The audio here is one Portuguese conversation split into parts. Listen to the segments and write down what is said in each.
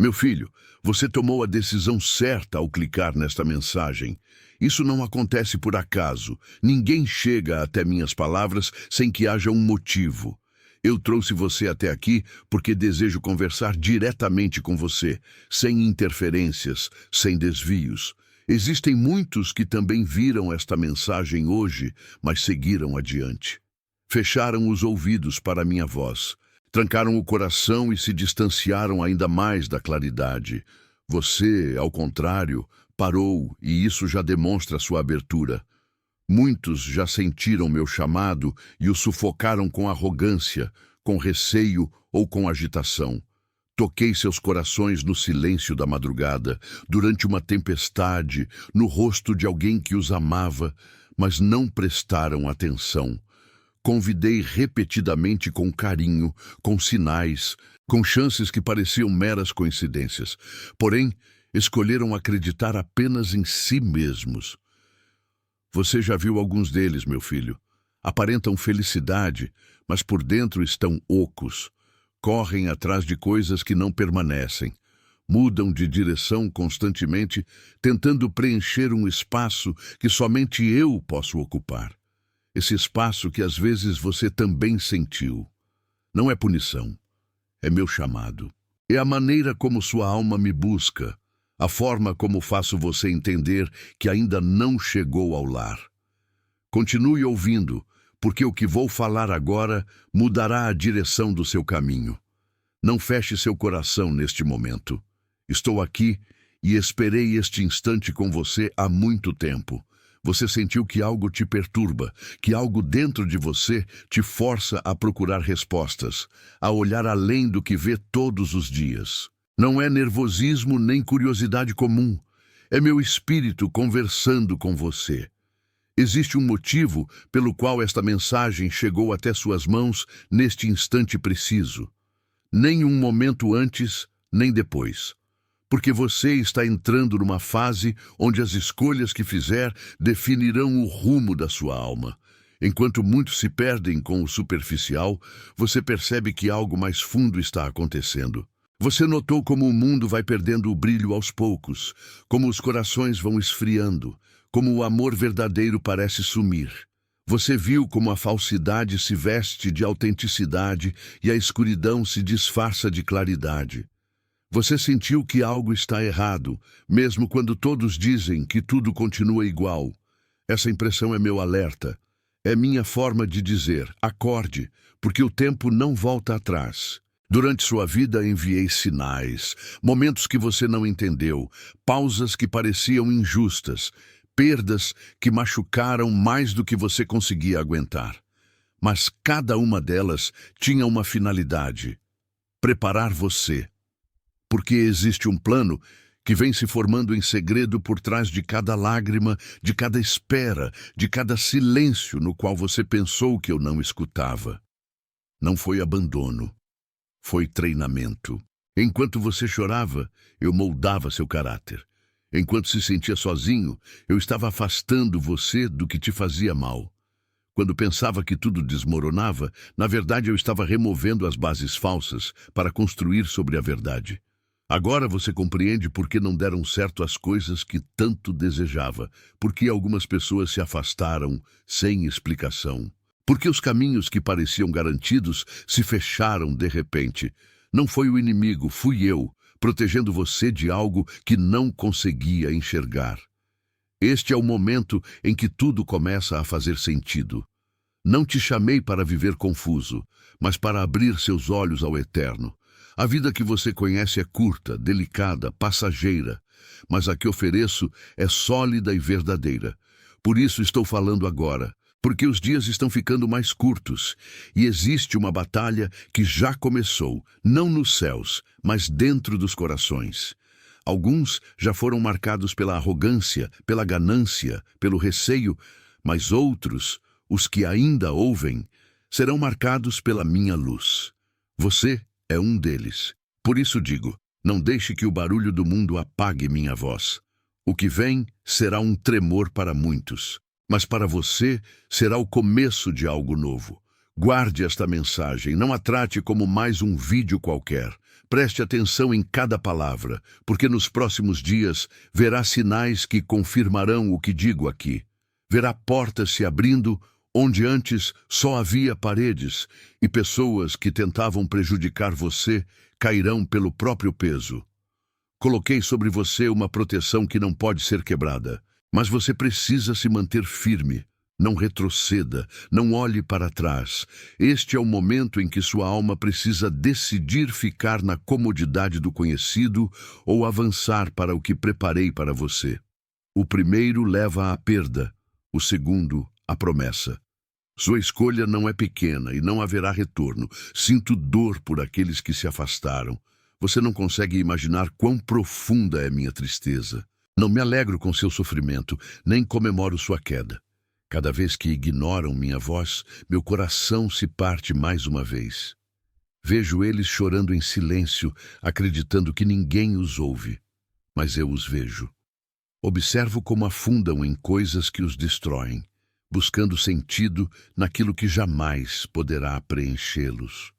Meu filho, você tomou a decisão certa ao clicar nesta mensagem. Isso não acontece por acaso. Ninguém chega até minhas palavras sem que haja um motivo. Eu trouxe você até aqui porque desejo conversar diretamente com você, sem interferências, sem desvios. Existem muitos que também viram esta mensagem hoje, mas seguiram adiante. Fecharam os ouvidos para a minha voz. Trancaram o coração e se distanciaram ainda mais da claridade. Você, ao contrário, parou e isso já demonstra sua abertura. Muitos já sentiram meu chamado e o sufocaram com arrogância, com receio ou com agitação. Toquei seus corações no silêncio da madrugada, durante uma tempestade, no rosto de alguém que os amava, mas não prestaram atenção. Convidei repetidamente com carinho, com sinais, com chances que pareciam meras coincidências. Porém, escolheram acreditar apenas em si mesmos. Você já viu alguns deles, meu filho. Aparentam felicidade, mas por dentro estão ocos. Correm atrás de coisas que não permanecem. Mudam de direção constantemente, tentando preencher um espaço que somente eu posso ocupar. Esse espaço que às vezes você também sentiu. Não é punição, é meu chamado. É a maneira como sua alma me busca, a forma como faço você entender que ainda não chegou ao lar. Continue ouvindo, porque o que vou falar agora mudará a direção do seu caminho. Não feche seu coração neste momento. Estou aqui e esperei este instante com você há muito tempo. Você sentiu que algo te perturba, que algo dentro de você te força a procurar respostas, a olhar além do que vê todos os dias. Não é nervosismo nem curiosidade comum. É meu espírito conversando com você. Existe um motivo pelo qual esta mensagem chegou até suas mãos neste instante preciso. Nem um momento antes, nem depois. Porque você está entrando numa fase onde as escolhas que fizer definirão o rumo da sua alma. Enquanto muitos se perdem com o superficial, você percebe que algo mais fundo está acontecendo. Você notou como o mundo vai perdendo o brilho aos poucos, como os corações vão esfriando, como o amor verdadeiro parece sumir. Você viu como a falsidade se veste de autenticidade e a escuridão se disfarça de claridade. Você sentiu que algo está errado, mesmo quando todos dizem que tudo continua igual. Essa impressão é meu alerta. É minha forma de dizer, acorde, porque o tempo não volta atrás. Durante sua vida enviei sinais, momentos que você não entendeu, pausas que pareciam injustas, perdas que machucaram mais do que você conseguia aguentar. Mas cada uma delas tinha uma finalidade: preparar você. Porque existe um plano que vem se formando em segredo por trás de cada lágrima, de cada espera, de cada silêncio no qual você pensou que eu não escutava. Não foi abandono, foi treinamento. Enquanto você chorava, eu moldava seu caráter. Enquanto se sentia sozinho, eu estava afastando você do que te fazia mal. Quando pensava que tudo desmoronava, na verdade eu estava removendo as bases falsas para construir sobre a verdade. Agora você compreende por que não deram certo as coisas que tanto desejava, por que algumas pessoas se afastaram sem explicação, por que os caminhos que pareciam garantidos se fecharam de repente. Não foi o inimigo, fui eu, protegendo você de algo que não conseguia enxergar. Este é o momento em que tudo começa a fazer sentido. Não te chamei para viver confuso, mas para abrir seus olhos ao eterno. A vida que você conhece é curta, delicada, passageira, mas a que ofereço é sólida e verdadeira. Por isso estou falando agora, porque os dias estão ficando mais curtos e existe uma batalha que já começou, não nos céus, mas dentro dos corações. Alguns já foram marcados pela arrogância, pela ganância, pelo receio, mas outros, os que ainda ouvem, serão marcados pela minha luz. Você é um deles. Por isso digo, não deixe que o barulho do mundo apague minha voz. O que vem será um tremor para muitos, mas para você será o começo de algo novo. Guarde esta mensagem, não a trate como mais um vídeo qualquer. Preste atenção em cada palavra, porque nos próximos dias verá sinais que confirmarão o que digo aqui. Verá portas se abrindo onde antes só havia paredes, e pessoas que tentavam prejudicar você cairão pelo próprio peso. Coloquei sobre você uma proteção que não pode ser quebrada, mas você precisa se manter firme. Não retroceda, não olhe para trás. Este é o momento em que sua alma precisa decidir ficar na comodidade do conhecido ou avançar para o que preparei para você. O primeiro leva à perda, o segundo, à promessa. Sua escolha não é pequena e não haverá retorno. Sinto dor por aqueles que se afastaram. Você não consegue imaginar quão profunda é minha tristeza. Não me alegro com seu sofrimento, nem comemoro sua queda. Cada vez que ignoram minha voz, meu coração se parte mais uma vez. Vejo eles chorando em silêncio, acreditando que ninguém os ouve. Mas eu os vejo. Observo como afundam em coisas que os destroem, buscando sentido naquilo que jamais poderá preenchê-los.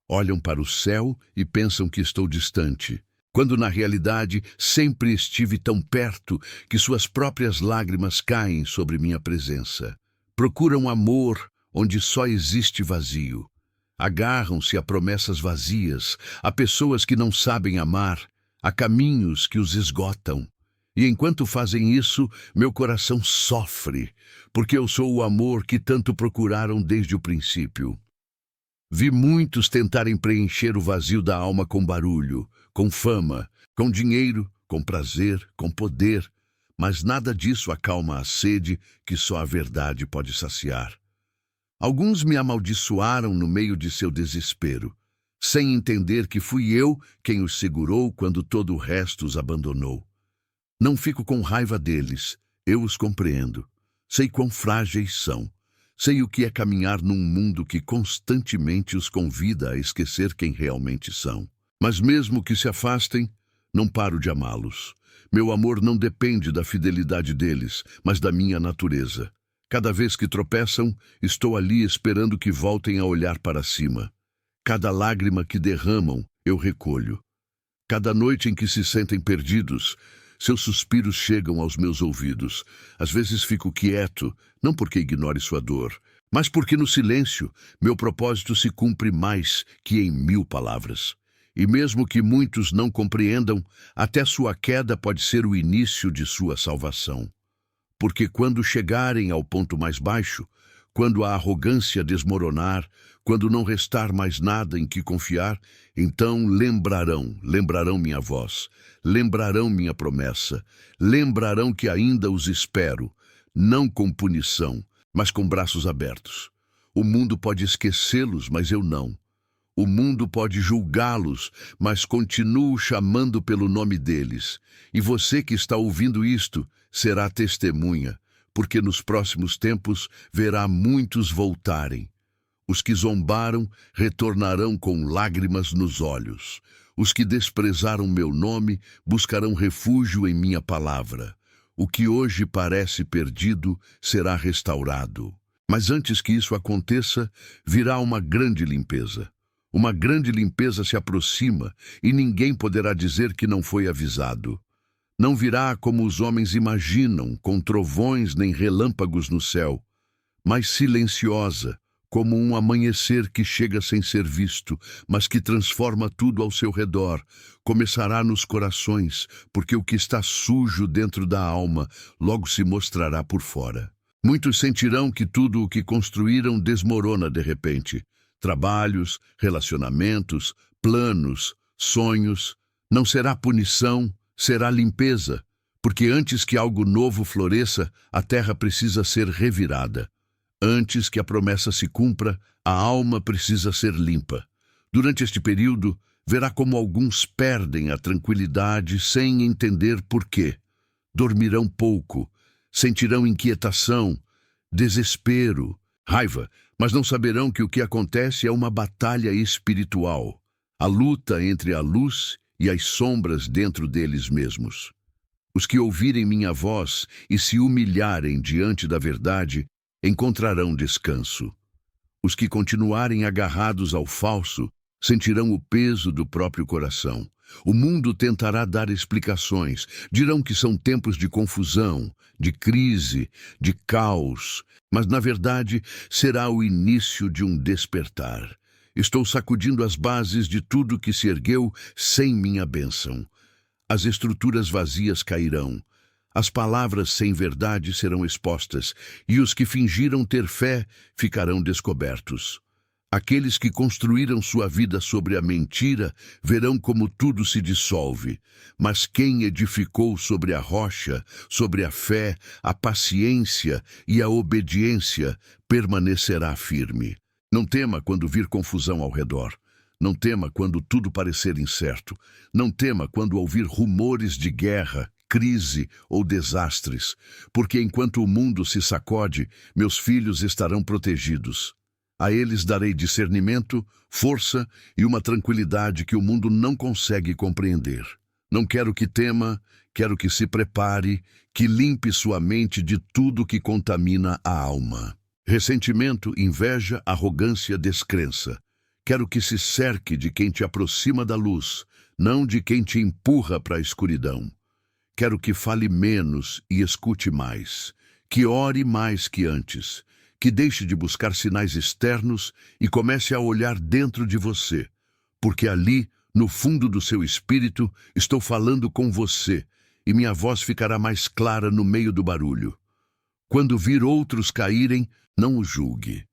Olham para o céu e pensam que estou distante, quando na realidade sempre estive tão perto que suas próprias lágrimas caem sobre minha presença. Procuram amor onde só existe vazio. Agarram-se a promessas vazias, a pessoas que não sabem amar, a caminhos que os esgotam. E enquanto fazem isso, meu coração sofre, porque eu sou o amor que tanto procuraram desde o princípio. Vi muitos tentarem preencher o vazio da alma com barulho, com fama, com dinheiro, com prazer, com poder, mas nada disso acalma a sede que só a verdade pode saciar. Alguns me amaldiçoaram no meio de seu desespero, sem entender que fui eu quem os segurou quando todo o resto os abandonou. Não fico com raiva deles, eu os compreendo. Sei quão frágeis são. Sei o que é caminhar num mundo que constantemente os convida a esquecer quem realmente são. Mas mesmo que se afastem, não paro de amá-los. Meu amor não depende da fidelidade deles, mas da minha natureza. Cada vez que tropeçam, estou ali esperando que voltem a olhar para cima. Cada lágrima que derramam, eu recolho. Cada noite em que se sentem perdidos, seus suspiros chegam aos meus ouvidos. Às vezes fico quieto, não porque ignore sua dor, mas porque no silêncio meu propósito se cumpre mais que em 1000 palavras. E mesmo que muitos não compreendam, até sua queda pode ser o início de sua salvação. Porque quando chegarem ao ponto mais baixo, quando a arrogância desmoronar, quando não restar mais nada em que confiar, então lembrarão minha voz, lembrarão minha promessa, lembrarão que ainda os espero, não com punição, mas com braços abertos. O mundo pode esquecê-los, mas eu não. O mundo pode julgá-los, mas continuo chamando pelo nome deles. E você que está ouvindo isto será testemunha, porque nos próximos tempos verá muitos voltarem. Os que zombaram retornarão com lágrimas nos olhos. Os que desprezaram meu nome buscarão refúgio em minha palavra. O que hoje parece perdido será restaurado. Mas antes que isso aconteça, virá uma grande limpeza. Uma grande limpeza se aproxima e ninguém poderá dizer que não foi avisado. Não virá como os homens imaginam, com trovões nem relâmpagos no céu, mas silenciosa, como um amanhecer que chega sem ser visto, mas que transforma tudo ao seu redor. Começará nos corações, porque o que está sujo dentro da alma logo se mostrará por fora. Muitos sentirão que tudo o que construíram desmorona de repente. Trabalhos, relacionamentos, planos, sonhos. Não será punição, será limpeza, porque antes que algo novo floresça, a terra precisa ser revirada. Antes que a promessa se cumpra, a alma precisa ser limpa. Durante este período, verá como alguns perdem a tranquilidade sem entender por quê. Dormirão pouco, sentirão inquietação, desespero, raiva, mas não saberão que o que acontece é uma batalha espiritual, a luta entre a luz e as sombras dentro deles mesmos. Os que ouvirem minha voz e se humilharem diante da verdade encontrarão descanso. Os que continuarem agarrados ao falso sentirão o peso do próprio coração. O mundo tentará dar explicações, dirão que são tempos de confusão, de crise, de caos, mas na verdade será o início de um despertar. Estou sacudindo as bases de tudo que se ergueu sem minha bênção. As estruturas vazias cairão. As palavras sem verdade serão expostas, e os que fingiram ter fé ficarão descobertos. Aqueles que construíram sua vida sobre a mentira verão como tudo se dissolve, mas quem edificou sobre a rocha, sobre a fé, a paciência e a obediência, permanecerá firme. Não tema quando vir confusão ao redor. Não tema quando tudo parecer incerto. Não tema quando ouvir rumores de guerra, crise ou desastres, porque enquanto o mundo se sacode, meus filhos estarão protegidos. A eles darei discernimento, força e uma tranquilidade que o mundo não consegue compreender. Não quero que tema, quero que se prepare, que limpe sua mente de tudo que contamina a alma. Ressentimento, inveja, arrogância, descrença. Quero que se cerque de quem te aproxima da luz, não de quem te empurra para a escuridão. Quero que fale menos e escute mais, que ore mais que antes, que deixe de buscar sinais externos e comece a olhar dentro de você, porque ali, no fundo do seu espírito, estou falando com você e minha voz ficará mais clara no meio do barulho. Quando vir outros caírem, não os julgue.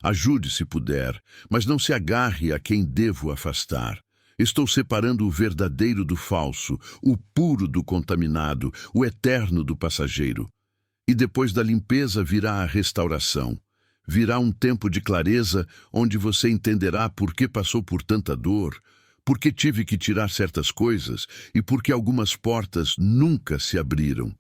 Ajude se puder, mas não se agarre a quem devo afastar. Estou separando o verdadeiro do falso, o puro do contaminado, o eterno do passageiro. E depois da limpeza virá a restauração. Virá um tempo de clareza onde você entenderá por que passou por tanta dor, por que tive que tirar certas coisas e por que algumas portas nunca se abriram.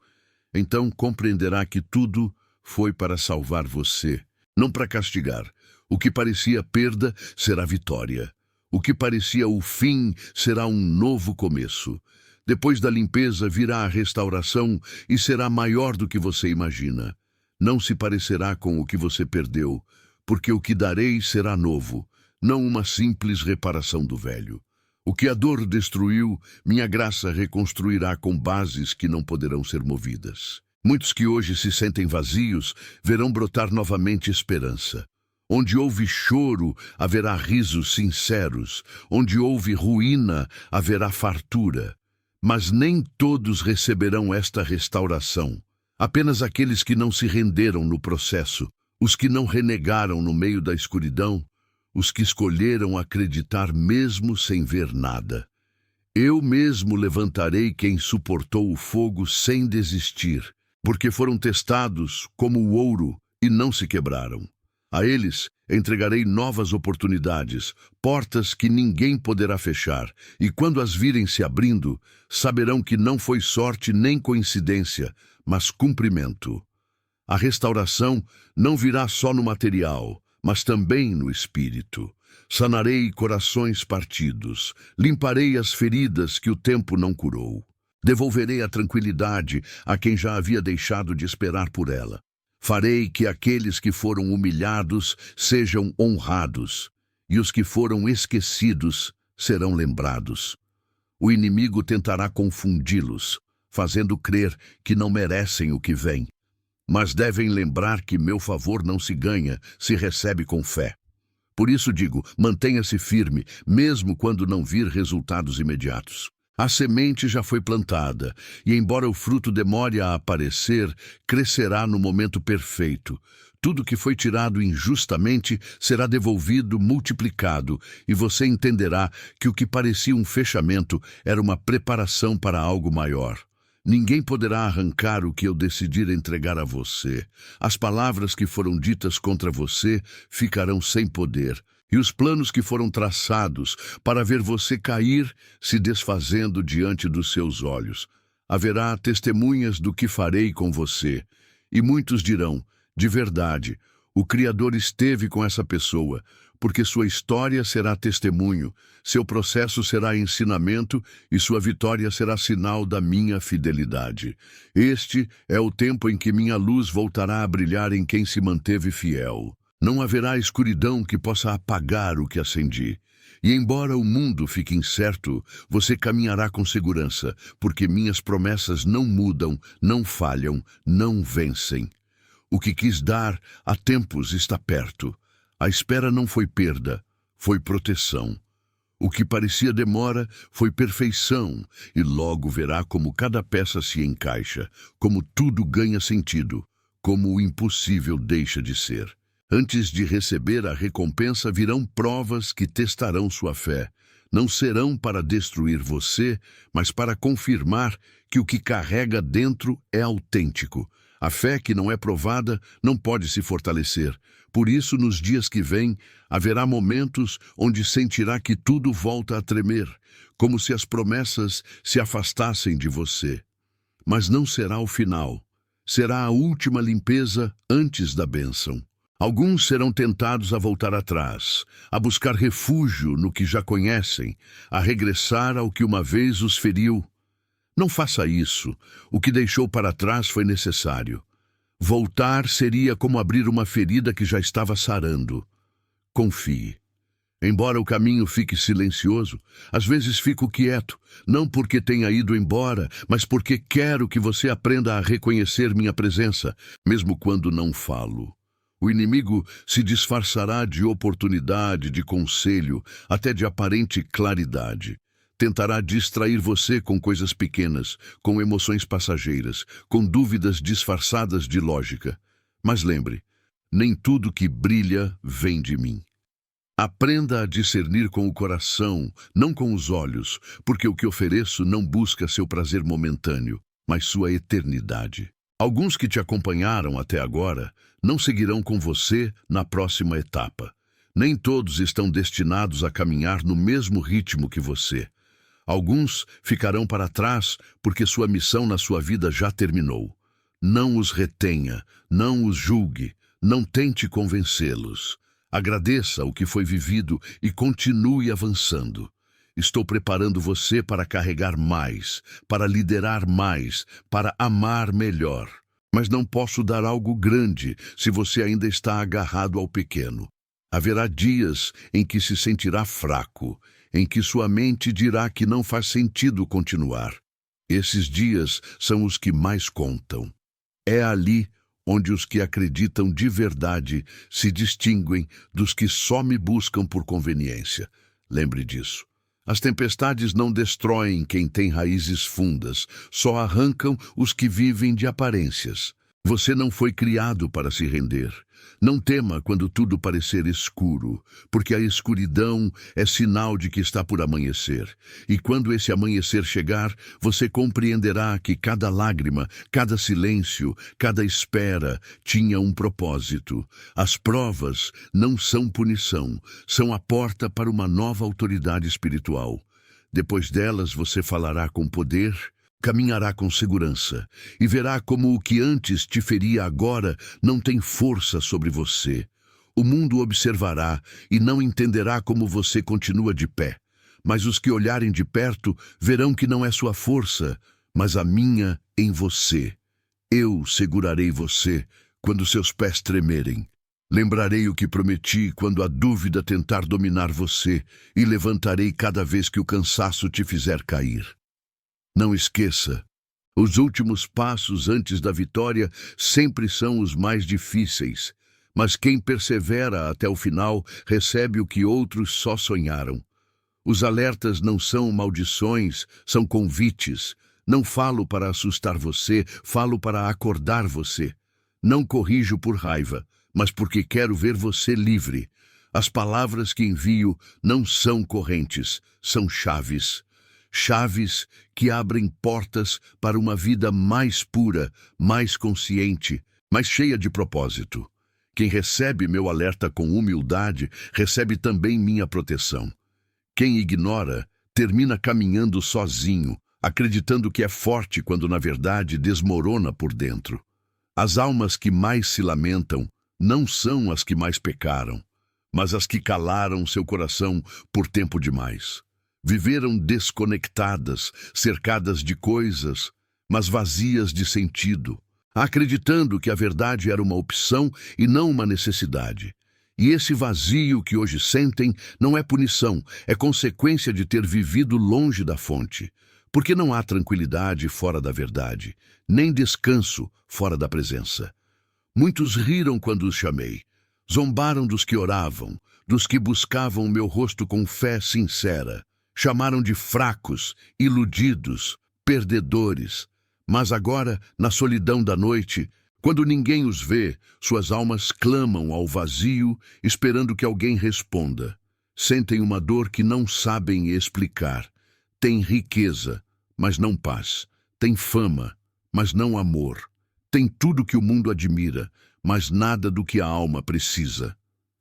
Então compreenderá que tudo foi para salvar você, não para castigar. O que parecia perda será vitória. O que parecia o fim será um novo começo. Depois da limpeza virá a restauração e será maior do que você imagina. Não se parecerá com o que você perdeu, porque o que darei será novo, não uma simples reparação do velho. O que a dor destruiu, minha graça reconstruirá com bases que não poderão ser movidas. Muitos que hoje se sentem vazios verão brotar novamente esperança. Onde houve choro, haverá risos sinceros. Onde houve ruína, haverá fartura. Mas nem todos receberão esta restauração. Apenas aqueles que não se renderam no processo, os que não renegaram no meio da escuridão, os que escolheram acreditar mesmo sem ver nada. Eu mesmo levantarei quem suportou o fogo sem desistir, porque foram testados como o ouro e não se quebraram. A eles entregarei novas oportunidades, portas que ninguém poderá fechar, e quando as virem se abrindo, saberão que não foi sorte nem coincidência, mas cumprimento. A restauração não virá só no material, mas também no espírito. Sanarei corações partidos, limparei as feridas que o tempo não curou. Devolverei a tranquilidade a quem já havia deixado de esperar por ela. Farei que aqueles que foram humilhados sejam honrados, e os que foram esquecidos serão lembrados. O inimigo tentará confundi-los, fazendo crer que não merecem o que vem. Mas devem lembrar que meu favor não se ganha, se recebe com fé. Por isso digo, mantenha-se firme, mesmo quando não vir resultados imediatos. A semente já foi plantada, e embora o fruto demore a aparecer, crescerá no momento perfeito. Tudo que foi tirado injustamente será devolvido multiplicado, e você entenderá que o que parecia um fechamento era uma preparação para algo maior. Ninguém poderá arrancar o que eu decidir entregar a você. As palavras que foram ditas contra você ficarão sem poder. E os planos que foram traçados para ver você cair se desfazendo diante dos seus olhos. Haverá testemunhas do que farei com você. E muitos dirão, de verdade, o Criador esteve com essa pessoa, porque sua história será testemunho, seu processo será ensinamento e sua vitória será sinal da minha fidelidade. Este é o tempo em que minha luz voltará a brilhar em quem se manteve fiel. Não haverá escuridão que possa apagar o que acendi. E embora o mundo fique incerto, você caminhará com segurança, porque minhas promessas não mudam, não falham, não vencem. O que quis dar há tempos está perto. A espera não foi perda, foi proteção. O que parecia demora foi perfeição, e logo verá como cada peça se encaixa, como tudo ganha sentido, como o impossível deixa de ser. Antes de receber a recompensa virão provas que testarão sua fé. Não serão para destruir você, mas para confirmar que o que carrega dentro é autêntico. A fé que não é provada não pode se fortalecer. Por isso, nos dias que vêm, haverá momentos onde sentirá que tudo volta a tremer, como se as promessas se afastassem de você. Mas não será o final. Será a última limpeza antes da bênção. Alguns serão tentados a voltar atrás, a buscar refúgio no que já conhecem, a regressar ao que uma vez os feriu. Não faça isso. O que deixou para trás foi necessário. Voltar seria como abrir uma ferida que já estava sarando. Confie. Embora o caminho fique silencioso, às vezes fico quieto, não porque tenha ido embora, mas porque quero que você aprenda a reconhecer minha presença, mesmo quando não falo. O inimigo se disfarçará de oportunidade, de conselho, até de aparente claridade. Tentará distrair você com coisas pequenas, com emoções passageiras, com dúvidas disfarçadas de lógica. Mas lembre, nem tudo que brilha vem de mim. Aprenda a discernir com o coração, não com os olhos, porque o que ofereço não busca seu prazer momentâneo, mas sua eternidade. Alguns que te acompanharam até agora não seguirão com você na próxima etapa. Nem todos estão destinados a caminhar no mesmo ritmo que você. Alguns ficarão para trás porque sua missão na sua vida já terminou. Não os retenha, não os julgue, não tente convencê-los. Agradeça o que foi vivido e continue avançando. Estou preparando você para carregar mais, para liderar mais, para amar melhor. Mas não posso dar algo grande se você ainda está agarrado ao pequeno. Haverá dias em que se sentirá fraco, em que sua mente dirá que não faz sentido continuar. Esses dias são os que mais contam. É ali onde os que acreditam de verdade se distinguem dos que só me buscam por conveniência. Lembre disso. As tempestades não destroem quem tem raízes fundas, só arrancam os que vivem de aparências. Você não foi criado para se render. Não tema quando tudo parecer escuro, porque a escuridão é sinal de que está por amanhecer. E quando esse amanhecer chegar, você compreenderá que cada lágrima, cada silêncio, cada espera tinha um propósito. As provas não são punição, são a porta para uma nova autoridade espiritual. Depois delas você falará com poder, caminhará com segurança e verá como o que antes te feria agora não tem força sobre você. O mundo observará e não entenderá como você continua de pé. Mas os que olharem de perto verão que não é sua força, mas a minha em você. Eu segurarei você quando seus pés tremerem. Lembrarei o que prometi quando a dúvida tentar dominar você e levantarei cada vez que o cansaço te fizer cair. Não esqueça, os últimos passos antes da vitória sempre são os mais difíceis, mas quem persevera até o final recebe o que outros só sonharam. Os alertas não são maldições, são convites. Não falo para assustar você, falo para acordar você. Não corrijo por raiva, mas porque quero ver você livre. As palavras que envio não são correntes, são chaves. Chaves que abrem portas para uma vida mais pura, mais consciente, mais cheia de propósito. Quem recebe meu alerta com humildade, recebe também minha proteção. Quem ignora, termina caminhando sozinho, acreditando que é forte quando na verdade desmorona por dentro. As almas que mais se lamentam não são as que mais pecaram, mas as que calaram seu coração por tempo demais. Viveram desconectadas, cercadas de coisas, mas vazias de sentido, acreditando que a verdade era uma opção e não uma necessidade. E esse vazio que hoje sentem não é punição, é consequência de ter vivido longe da fonte. Porque não há tranquilidade fora da verdade, nem descanso fora da presença. Muitos riram quando os chamei, zombaram dos que oravam, dos que buscavam meu rosto com fé sincera. Chamaram de fracos, iludidos, perdedores. Mas agora, na solidão da noite, quando ninguém os vê, suas almas clamam ao vazio, esperando que alguém responda. Sentem uma dor que não sabem explicar. Têm riqueza, mas não paz. Têm fama, mas não amor. Têm tudo que o mundo admira, mas nada do que a alma precisa.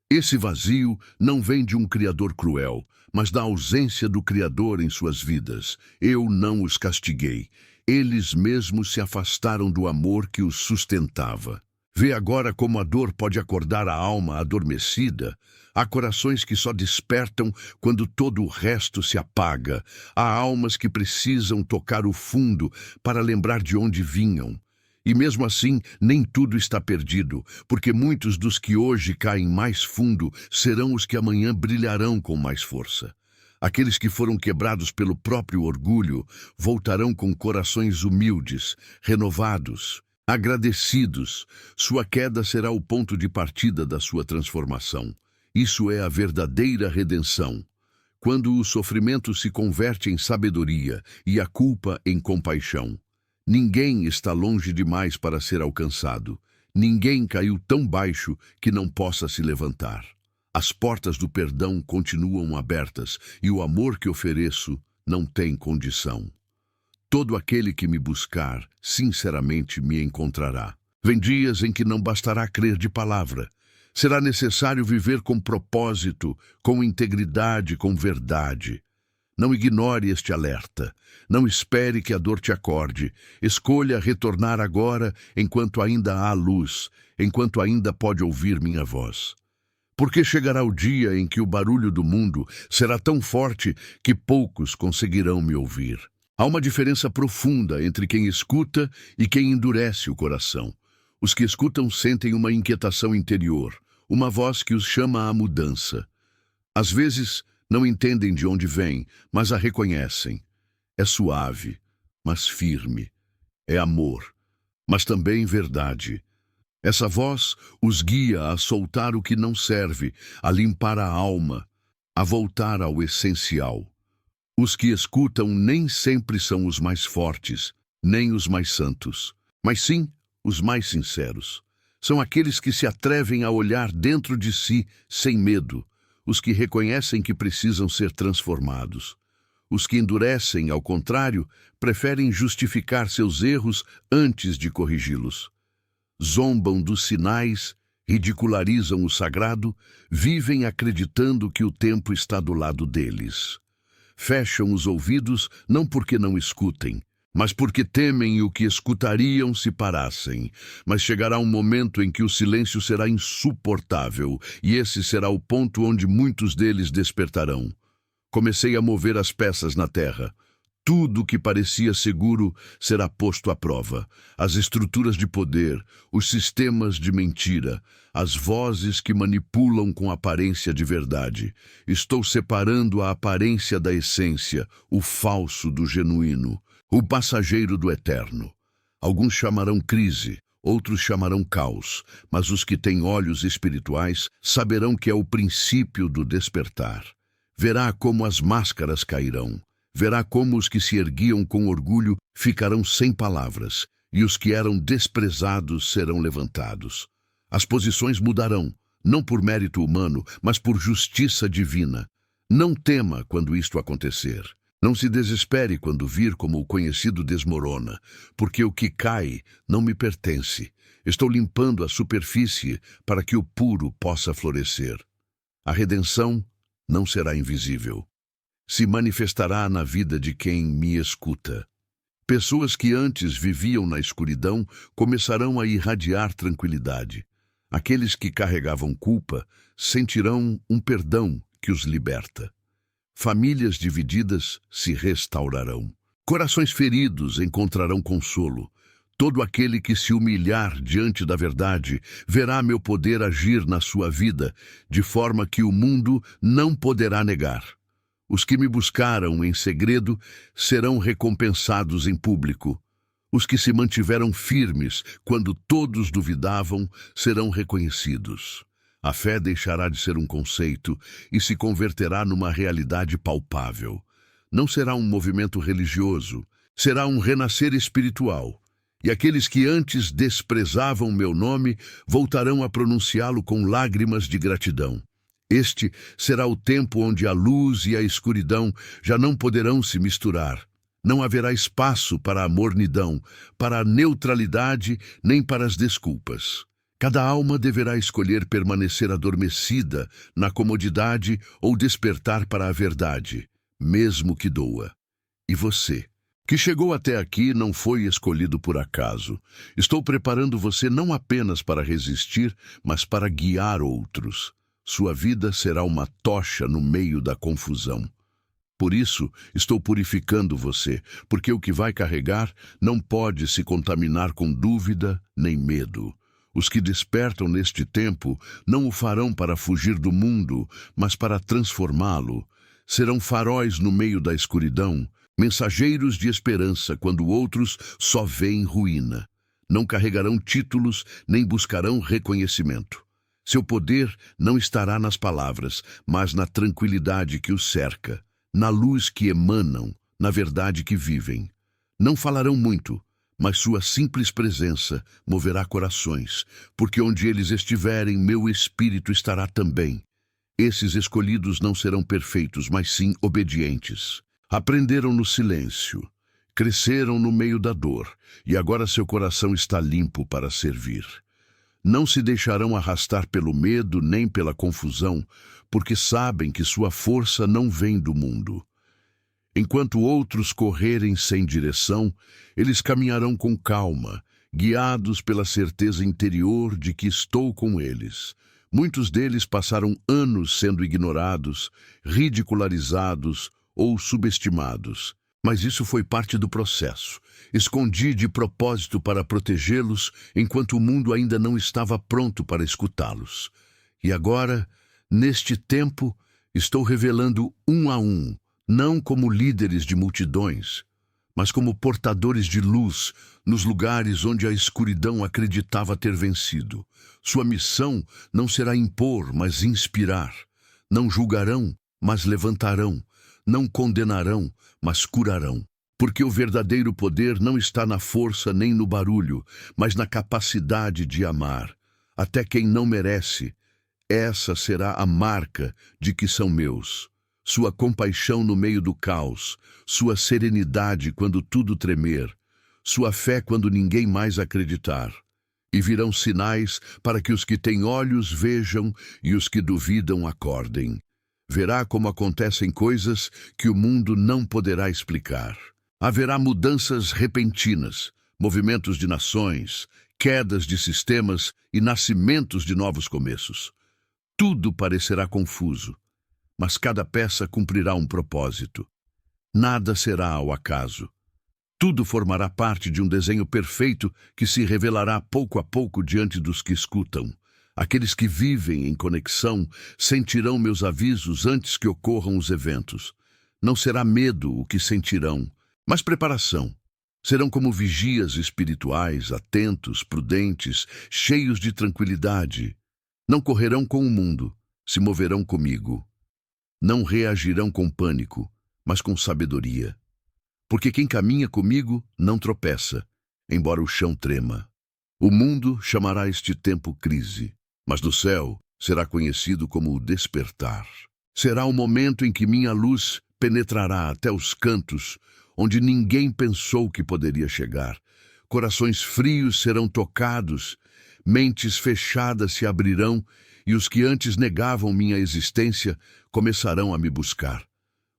Esse vazio não vem de um Criador cruel, mas da ausência do Criador em suas vidas. Eu não os castiguei. Eles mesmos se afastaram do amor que os sustentava. Vê agora como a dor pode acordar a alma adormecida. Há corações que só despertam quando todo o resto se apaga. Há almas que precisam tocar o fundo para lembrar de onde vinham. E mesmo assim, nem tudo está perdido, porque muitos dos que hoje caem mais fundo serão os que amanhã brilharão com mais força. Aqueles que foram quebrados pelo próprio orgulho voltarão com corações humildes, renovados, agradecidos. Sua queda será o ponto de partida da sua transformação. Isso é a verdadeira redenção. Quando o sofrimento se converte em sabedoria e a culpa em compaixão. Ninguém está longe demais para ser alcançado. Ninguém caiu tão baixo que não possa se levantar. As portas do perdão continuam abertas e o amor que ofereço não tem condição. Todo aquele que me buscar, sinceramente me encontrará. Vem dias em que não bastará crer de palavra. Será necessário viver com propósito, com integridade, com verdade. Não ignore este alerta. Não espere que a dor te acorde. Escolha retornar agora, enquanto ainda há luz, enquanto ainda pode ouvir minha voz. Porque chegará o dia em que o barulho do mundo será tão forte que poucos conseguirão me ouvir. Há uma diferença profunda entre quem escuta e quem endurece o coração. Os que escutam sentem uma inquietação interior, uma voz que os chama à mudança. Às vezes, não entendem de onde vem, mas a reconhecem. É suave, mas firme. É amor, mas também verdade. Essa voz os guia a soltar o que não serve, a limpar a alma, a voltar ao essencial. Os que escutam nem sempre são os mais fortes, nem os mais santos, mas sim os mais sinceros. São aqueles que se atrevem a olhar dentro de si sem medo, os que reconhecem que precisam ser transformados. Os que endurecem, ao contrário, preferem justificar seus erros antes de corrigi-los. Zombam dos sinais, ridicularizam o sagrado, vivem acreditando que o tempo está do lado deles. Fecham os ouvidos não porque não escutem, mas porque temem o que escutariam se parassem. Mas chegará um momento em que o silêncio será insuportável, e esse será o ponto onde muitos deles despertarão. Comecei a mover as peças na terra. Tudo que parecia seguro será posto à prova. As estruturas de poder, os sistemas de mentira, as vozes que manipulam com aparência de verdade. Estou separando a aparência da essência, o falso do genuíno, o passageiro do eterno. Alguns chamarão crise, outros chamarão caos, mas os que têm olhos espirituais saberão que é o princípio do despertar. Verá como as máscaras cairão. Verá como os que se erguiam com orgulho ficarão sem palavras, e os que eram desprezados serão levantados. As posições mudarão, não por mérito humano, mas por justiça divina. Não tema quando isto acontecer. Não se desespere quando vir como o conhecido desmorona, porque o que cai não me pertence. Estou limpando a superfície para que o puro possa florescer. A redenção não será invisível. Se manifestará na vida de quem me escuta. Pessoas que antes viviam na escuridão começarão a irradiar tranquilidade. Aqueles que carregavam culpa sentirão um perdão que os liberta. Famílias divididas se restaurarão. Corações feridos encontrarão consolo. Todo aquele que se humilhar diante da verdade verá meu poder agir na sua vida, de forma que o mundo não poderá negar. Os que me buscaram em segredo serão recompensados em público. Os que se mantiveram firmes quando todos duvidavam serão reconhecidos. A fé deixará de ser um conceito e se converterá numa realidade palpável. Não será um movimento religioso, será um renascer espiritual. E aqueles que antes desprezavam meu nome voltarão a pronunciá-lo com lágrimas de gratidão. Este será o tempo onde a luz e a escuridão já não poderão se misturar. Não haverá espaço para a mornidão, para a neutralidade, nem para as desculpas. Cada alma deverá escolher permanecer adormecida na comodidade ou despertar para a verdade, mesmo que doa. E você, que chegou até aqui, não foi escolhido por acaso. Estou preparando você não apenas para resistir, mas para guiar outros. Sua vida será uma tocha no meio da confusão. Por isso, estou purificando você, porque o que vai carregar não pode se contaminar com dúvida nem medo. Os que despertam neste tempo não o farão para fugir do mundo, mas para transformá-lo. Serão faróis no meio da escuridão, mensageiros de esperança quando outros só veem ruína. Não carregarão títulos nem buscarão reconhecimento. Seu poder não estará nas palavras, mas na tranquilidade que os cerca, na luz que emanam, na verdade que vivem. Não falarão muito, mas sua simples presença moverá corações, porque onde eles estiverem, meu espírito estará também. Esses escolhidos não serão perfeitos, mas sim obedientes. Aprenderam no silêncio, cresceram no meio da dor, e agora seu coração está limpo para servir. Não se deixarão arrastar pelo medo nem pela confusão, porque sabem que sua força não vem do mundo. Enquanto outros correrem sem direção, eles caminharão com calma, guiados pela certeza interior de que estou com eles. Muitos deles passaram anos sendo ignorados, ridicularizados ou subestimados. Mas isso foi parte do processo. Escondi de propósito para protegê-los enquanto o mundo ainda não estava pronto para escutá-los. E agora, neste tempo, estou revelando um a um, não como líderes de multidões, mas como portadores de luz nos lugares onde a escuridão acreditava ter vencido. Sua missão não será impor, mas inspirar. Não julgarão, mas levantarão. Não condenarão, mas curarão. Porque o verdadeiro poder não está na força nem no barulho, mas na capacidade de amar. Até quem não merece. Essa será a marca de que são meus. Sua compaixão no meio do caos, sua serenidade quando tudo tremer, sua fé quando ninguém mais acreditar. E virão sinais para que os que têm olhos vejam e os que duvidam acordem. Verá como acontecem coisas que o mundo não poderá explicar. Haverá mudanças repentinas, movimentos de nações, quedas de sistemas e nascimentos de novos começos. Tudo parecerá confuso, mas cada peça cumprirá um propósito. Nada será ao acaso. Tudo formará parte de um desenho perfeito que se revelará pouco a pouco diante dos que escutam. Aqueles que vivem em conexão sentirão meus avisos antes que ocorram os eventos. Não será medo o que sentirão, mas preparação. Serão como vigias espirituais, atentos, prudentes, cheios de tranquilidade. Não correrão com o mundo, se moverão comigo. Não reagirão com pânico, mas com sabedoria. Porque quem caminha comigo não tropeça, embora o chão trema. O mundo chamará este tempo crise, mas do céu será conhecido como o despertar. Será o momento em que minha luz penetrará até os cantos, onde ninguém pensou que poderia chegar. Corações frios serão tocados, mentes fechadas se abrirão, e os que antes negavam minha existência começarão a me buscar.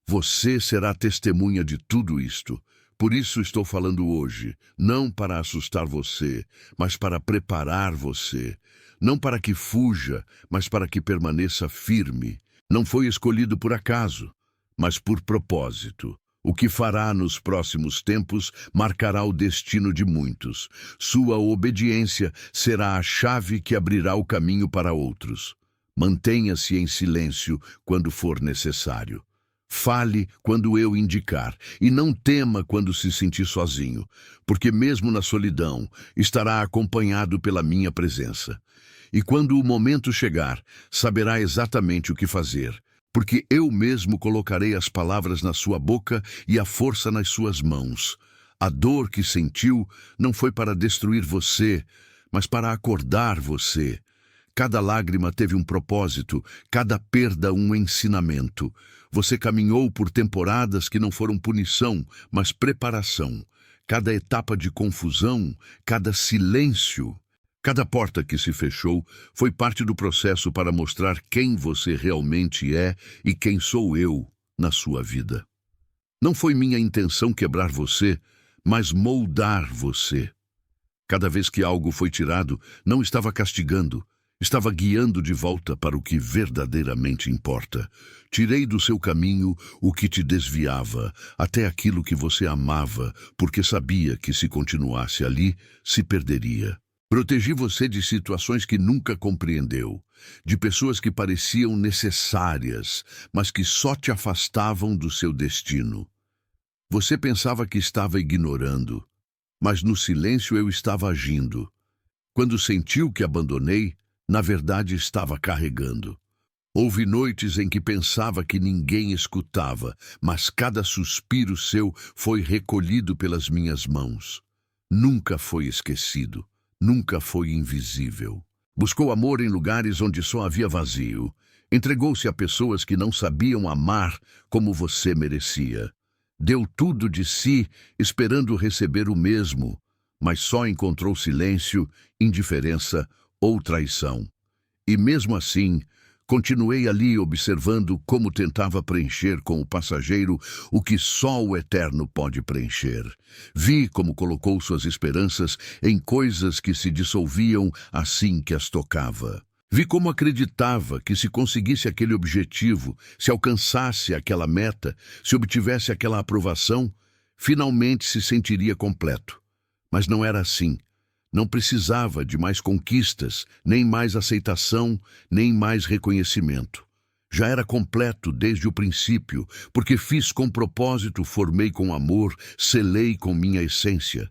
Você será testemunha de tudo isto. Por isso estou falando hoje, não para assustar você, mas para preparar você. Não para que fuja, mas para que permaneça firme. Não foi escolhido por acaso, mas por propósito. O que fará nos próximos tempos marcará o destino de muitos. Sua obediência será a chave que abrirá o caminho para outros. Mantenha-se em silêncio quando for necessário. Fale quando eu indicar, e não tema quando se sentir sozinho, porque mesmo na solidão estará acompanhado pela minha presença. E quando o momento chegar, saberá exatamente o que fazer, porque eu mesmo colocarei as palavras na sua boca e a força nas suas mãos. A dor que sentiu não foi para destruir você, mas para acordar você. Cada lágrima teve um propósito, cada perda um ensinamento. Você caminhou por temporadas que não foram punição, mas preparação. Cada etapa de confusão, cada silêncio, cada porta que se fechou foi parte do processo para mostrar quem você realmente é e quem sou eu na sua vida. Não foi minha intenção quebrar você, mas moldar você. Cada vez que algo foi tirado, não estava castigando, estava guiando de volta para o que verdadeiramente importa. Tirei do seu caminho o que te desviava, até aquilo que você amava, porque sabia que se continuasse ali, se perderia. Protegi você de situações que nunca compreendeu, de pessoas que pareciam necessárias, mas que só te afastavam do seu destino. Você pensava que estava ignorando, mas no silêncio eu estava agindo. Quando sentiu que abandonei, na verdade estava carregando. Houve noites em que pensava que ninguém escutava, mas cada suspiro seu foi recolhido pelas minhas mãos. Nunca foi esquecido. Nunca foi invisível. Buscou amor em lugares onde só havia vazio. Entregou-se a pessoas que não sabiam amar como você merecia. Deu tudo de si, esperando receber o mesmo, mas só encontrou silêncio, indiferença ou traição. E mesmo assim, continuei ali observando como tentava preencher com o passageiro o que só o eterno pode preencher. Vi como colocou suas esperanças em coisas que se dissolviam assim que as tocava. Vi como acreditava que se conseguisse aquele objetivo, se alcançasse aquela meta, se obtivesse aquela aprovação, finalmente se sentiria completo. Mas não era assim. Não precisava de mais conquistas, nem mais aceitação, nem mais reconhecimento. Já era completo desde o princípio, porque fiz com propósito, formei com amor, selei com minha essência.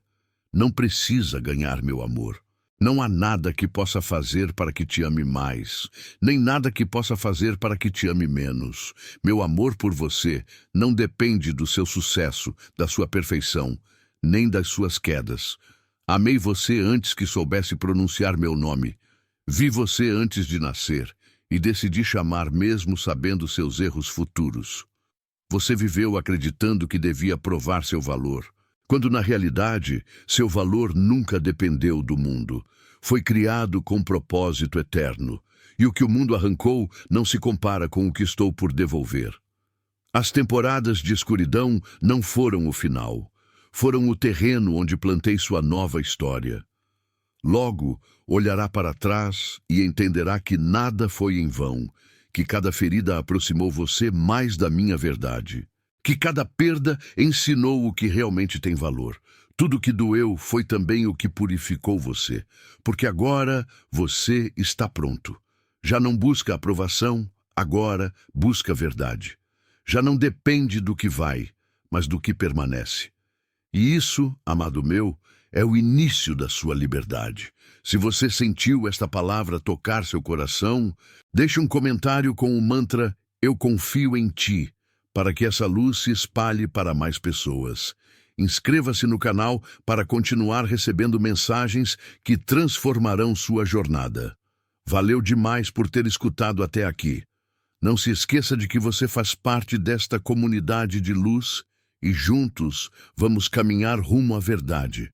Não precisa ganhar meu amor. Não há nada que possa fazer para que te ame mais, nem nada que possa fazer para que te ame menos. Meu amor por você não depende do seu sucesso, da sua perfeição, nem das suas quedas. Amei você antes que soubesse pronunciar meu nome. Vi você antes de nascer e decidi chamar mesmo sabendo seus erros futuros. Você viveu acreditando que devia provar seu valor, quando na realidade seu valor nunca dependeu do mundo. Foi criado com propósito eterno, e o que o mundo arrancou não se compara com o que estou por devolver. As temporadas de escuridão não foram o final. Foram o terreno onde plantei sua nova história. Logo, olhará para trás e entenderá que nada foi em vão, que cada ferida aproximou você mais da minha verdade, que cada perda ensinou o que realmente tem valor. Tudo que doeu foi também o que purificou você, porque agora você está pronto. Já não busca aprovação, agora busca a verdade. Já não depende do que vai, mas do que permanece. E isso, amado meu, é o início da sua liberdade. Se você sentiu esta palavra tocar seu coração, deixe um comentário com o mantra "Eu confio em ti", para que essa luz se espalhe para mais pessoas. Inscreva-se no canal para continuar recebendo mensagens que transformarão sua jornada. Valeu demais por ter escutado até aqui. Não se esqueça de que você faz parte desta comunidade de luz e juntos vamos caminhar rumo à verdade.